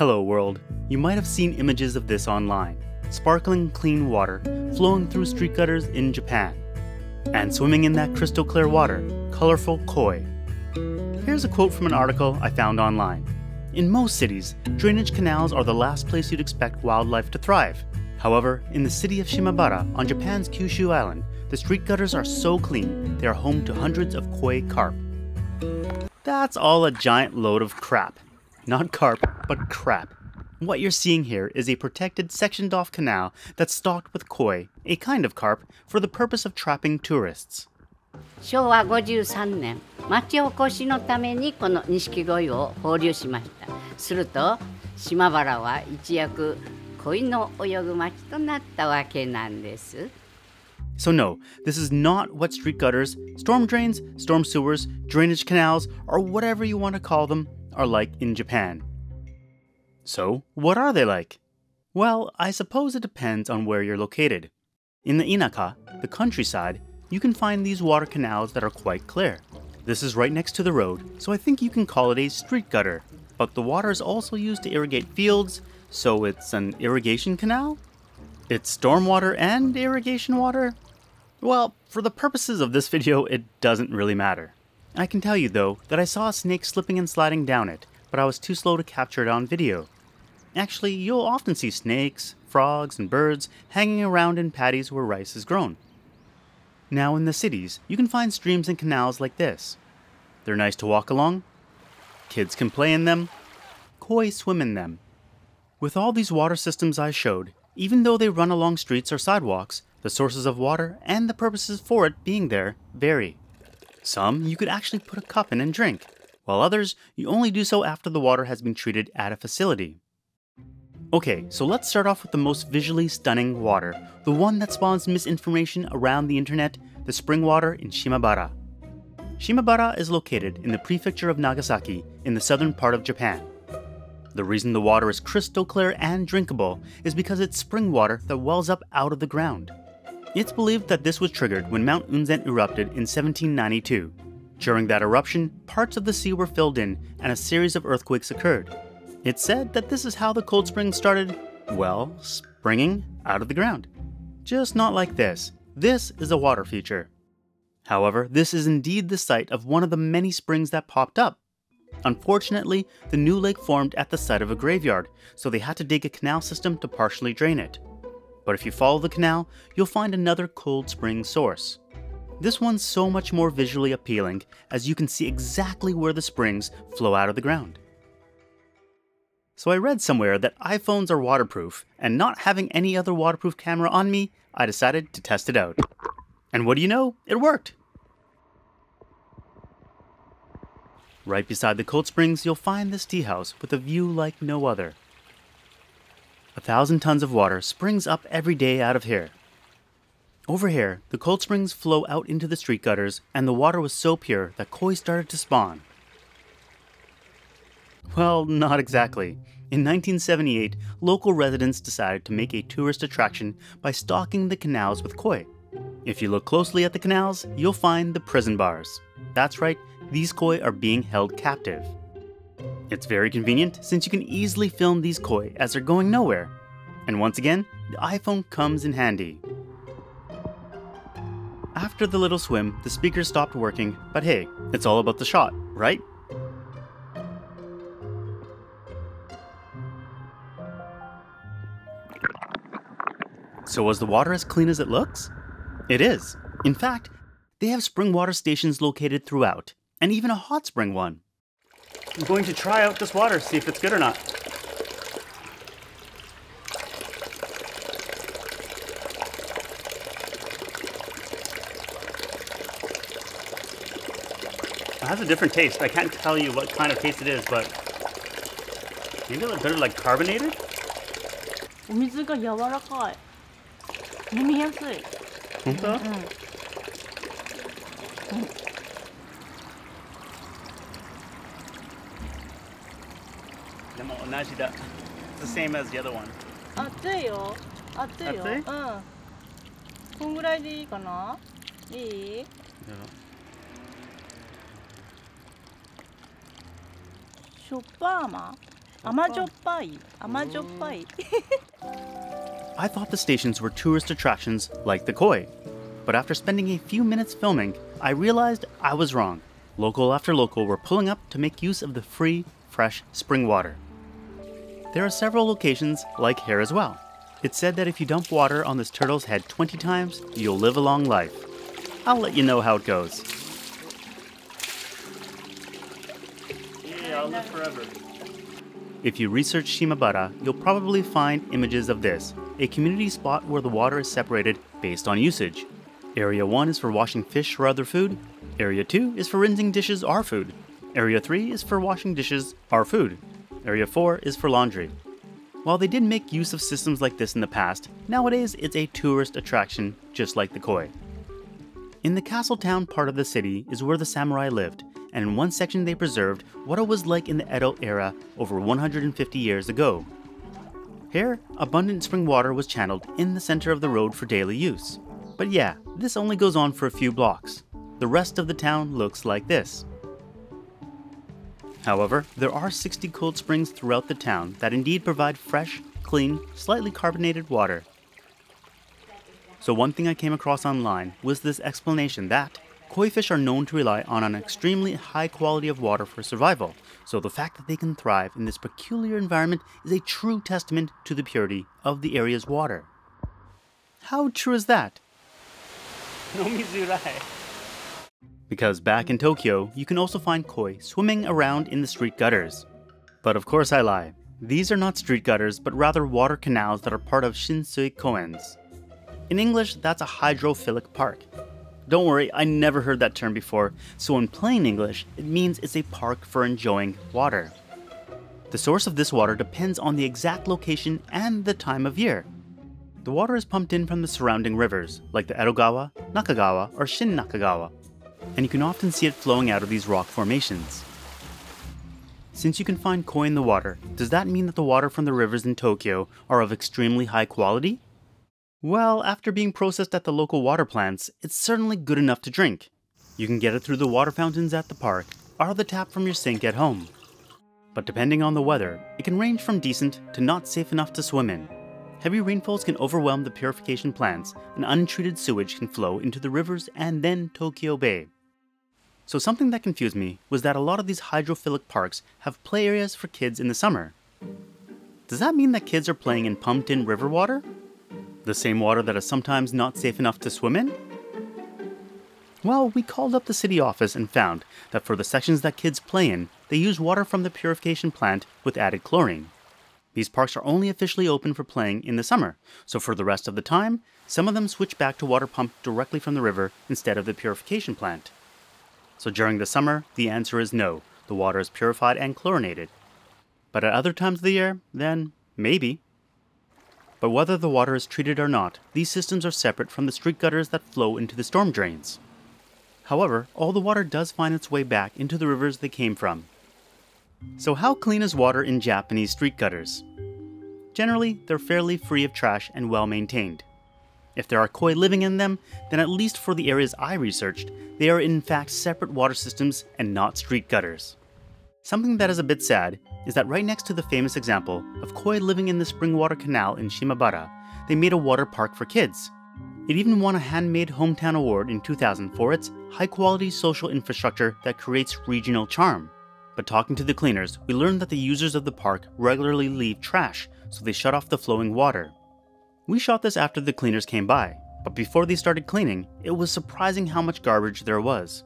Hello world, you might have seen images of this online. Sparkling clean water flowing through street gutters in Japan. And swimming in that crystal clear water, colorful koi. Here's a quote from an article I found online. In most cities, drainage canals are the last place you'd expect wildlife to thrive. However, in the city of Shimabara on Japan's Kyushu island, the street gutters are so clean they are home to hundreds of koi carp. That's all a giant load of crap. Not carp, but crap. What you're seeing here is a protected sectioned off canal that's stocked with koi, a kind of carp, for the purpose of trapping tourists. 昭和53年、町おこしのためにこの錦鯉を放流しました。すると、島原は一躍鯉の泳ぐ町となったわけなんです。So no, this is not what street gutters, storm drains, storm sewers, drainage canals, or whatever you want to call them, are like in Japan. So, what are they like? Well, I suppose it depends on where you're located. In the inaka, the countryside, you can find these water canals that are quite clear. This is right next to the road, so I think you can call it a street gutter. But the water is also used to irrigate fields, so it's an irrigation canal? It's stormwater and irrigation water? Well, for the purposes of this video, it doesn't really matter. I can tell you though, that I saw a snake slipping and sliding down it, but I was too slow to capture it on video. Actually, you'll often see snakes, frogs, and birds hanging around in paddies where rice is grown. Now in the cities, you can find streams and canals like this. They're nice to walk along. Kids can play in them. Koi swim in them. With all these water systems I showed, even though they run along streets or sidewalks, the sources of water and the purposes for it being there vary. Some you could actually put a cup in and drink, while others you only do so after the water has been treated at a facility. Okay, so let's start off with the most visually stunning water, the one that spawns misinformation around the internet, the spring water in Shimabara. Shimabara is located in the prefecture of Nagasaki in the southern part of Japan. The reason the water is crystal clear and drinkable is because it's spring water that wells up out of the ground. It's believed that this was triggered when Mount Unzen erupted in 1792. During that eruption, parts of the sea were filled in and a series of earthquakes occurred. It's said that this is how the cold springs started, well, springing out of the ground. Just not like this. This is a water feature. However, this is indeed the site of one of the many springs that popped up. Unfortunately, the new lake formed at the site of a graveyard, so they had to dig a canal system to partially drain it. But if you follow the canal, you'll find another cold spring source. This one's so much more visually appealing, as you can see exactly where the springs flow out of the ground. So I read somewhere that iPhones are waterproof, and not having any other waterproof camera on me, I decided to test it out. And what do you know? It worked! Right beside the cold springs, you'll find this tea house with a view like no other. 1,000 tons of water springs up every day out of here. Over here, the cold springs flow out into the street gutters, and the water was so pure that koi started to spawn. Well, not exactly. In 1978, local residents decided to make a tourist attraction by stocking the canals with koi. If you look closely at the canals, you'll find the prison bars. That's right, these koi are being held captive. It's very convenient since you can easily film these koi as they're going nowhere. And once again, the iPhone comes in handy. After the little swim, the speakers stopped working, but hey, it's all about the shot, right? So was the water as clean as it looks? It is. In fact, they have spring water stations located throughout, and even a hot spring one. I'm going to try out this water, see if it's good or not. It has a different taste. I can't tell you what kind of taste it is, but maybe a bit of like carbonated? お水が柔らかい。飲みやすい。本当？でも同じだ。It's the same as the other one. 熱いよ。熱いよ。熱い？うん。こんぐらいでいいかな？いい？しょっぱーま？甘じょっぱい。甘じょっぱい。I thought the stations were tourist attractions like the koi. But after spending a few minutes filming, I realized I was wrong. Local after local were pulling up to make use of the free, fresh spring water. There are several locations like here as well. It's said that if you dump water on this turtle's head 20 times, you'll live a long life. I'll let you know how it goes. Yeah, I'll live forever. If you research Shimabara, you'll probably find images of this, a community spot where the water is separated based on usage. Area 1 is for washing fish or other food. Area 2 is for rinsing dishes or food. Area 3 is for washing dishes or food. Area 4 is for laundry. While they did make use of systems like this in the past, nowadays it's a tourist attraction just like the koi. In the castle town part of the city is where the samurai lived, and in one section they preserved what it was like in the Edo era over 150 years ago. Here, abundant spring water was channeled in the center of the road for daily use. But yeah, this only goes on for a few blocks. The rest of the town looks like this. However, there are 60 cold springs throughout the town that indeed provide fresh, clean, slightly carbonated water. So one thing I came across online was this explanation that koi fish are known to rely on an extremely high quality of water for survival, so the fact that they can thrive in this peculiar environment is a true testament to the purity of the area's water. How true is that? No mizurai. Because back in Tokyo, you can also find koi swimming around in the street gutters. But of course I lie. These are not street gutters, but rather water canals that are part of Shinsui koens. In English, that's a hydrophilic park. Don't worry, I never heard that term before, so in plain English, it means it's a park for enjoying water. The source of this water depends on the exact location and the time of year. The water is pumped in from the surrounding rivers, like the Edogawa, Nakagawa, or Shin Nakagawa, and you can often see it flowing out of these rock formations. Since you can find koi in the water, does that mean that the water from the rivers in Tokyo are of extremely high quality? Well, after being processed at the local water plants, it's certainly good enough to drink. You can get it through the water fountains at the park, or the tap from your sink at home. But depending on the weather, it can range from decent to not safe enough to swim in. Heavy rainfalls can overwhelm the purification plants, and untreated sewage can flow into the rivers and then Tokyo Bay. So something that confused me was that a lot of these hydrophilic parks have play areas for kids in the summer. Does that mean that kids are playing in pumped-in river water? The same water that is sometimes not safe enough to swim in? Well, we called up the city office and found that for the sections that kids play in, they use water from the purification plant with added chlorine. These parks are only officially open for playing in the summer, so for the rest of the time, some of them switch back to water pumped directly from the river instead of the purification plant. So during the summer, the answer is no, the water is purified and chlorinated. But at other times of the year, then maybe. But whether the water is treated or not, these systems are separate from the street gutters that flow into the storm drains. However, all the water does find its way back into the rivers they came from. So how clean is water in Japanese street gutters? Generally, they're fairly free of trash and well maintained. If there are koi living in them, then at least for the areas I researched, they are in fact separate water systems and not street gutters. Something that is a bit sad is that right next to the famous example of koi living in the spring water canal in Shimabara, they made a water park for kids. It even won a Handmade Hometown Award in 2000 for its high-quality social infrastructure that creates regional charm. But talking to the cleaners, we learned that the users of the park regularly leave trash, so they shut off the flowing water. We shot this after the cleaners came by, but before they started cleaning, it was surprising how much garbage there was.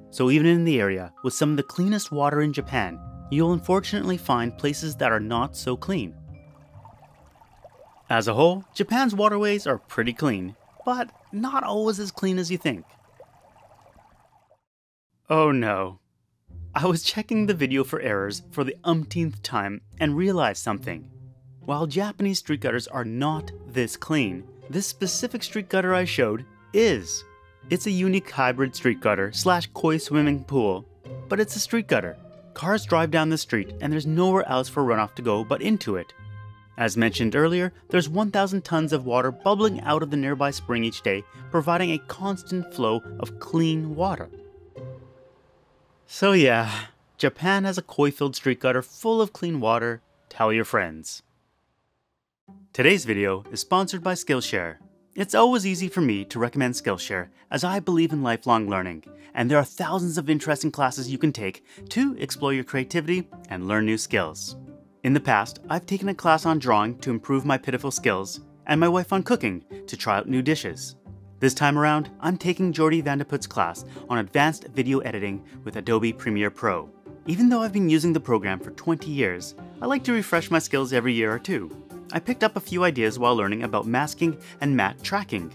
So even in the area with some of the cleanest water in Japan, you'll unfortunately find places that are not so clean. As a whole, Japan's waterways are pretty clean, but not always as clean as you think. Oh no. I was checking the video for errors for the umpteenth time and realized something. While Japanese street gutters are not this clean, this specific street gutter I showed is. It's a unique hybrid street gutter / koi swimming pool, but it's a street gutter. Cars drive down the street and there's nowhere else for runoff to go but into it. As mentioned earlier, there's 1,000 tons of water bubbling out of the nearby spring each day, providing a constant flow of clean water. So yeah, Japan has a koi-filled street gutter full of clean water. Tell your friends. Today's video is sponsored by Skillshare. It's always easy for me to recommend Skillshare as I believe in lifelong learning, and there are thousands of interesting classes you can take to explore your creativity and learn new skills. In the past, I've taken a class on drawing to improve my pitiful skills, and my wife on cooking to try out new dishes. This time around, I'm taking Jordy Vandeput's class on advanced video editing with Adobe Premiere Pro. Even though I've been using the program for 20 years, I like to refresh my skills every year or two. I picked up a few ideas while learning about masking and matte tracking.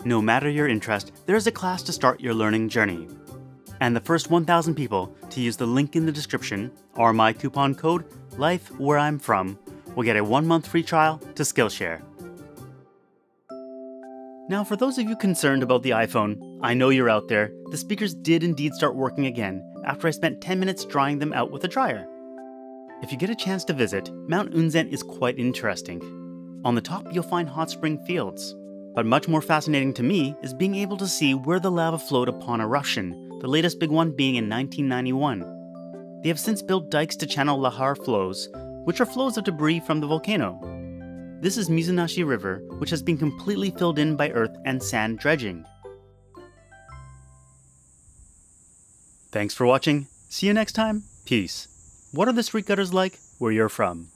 No matter your interest, there is a class to start your learning journey. And the first 1,000 people to use the link in the description or my coupon code LIFEWHEREI'M will get a 1-month free trial to Skillshare. Now, for those of you concerned about the iPhone, I know you're out there. The speakers did indeed start working again after I spent 10 minutes drying them out with a dryer. If you get a chance to visit, Mount Unzen is quite interesting. On the top, you'll find hot spring fields. But much more fascinating to me is being able to see where the lava flowed upon eruption, the latest big one being in 1991. They have since built dikes to channel lahar flows, which are flows of debris from the volcano. This is Mizunashi River, which has been completely filled in by earth and sand dredging. Thanks for watching. See you next time. Peace. What are the street gutters like where you're from?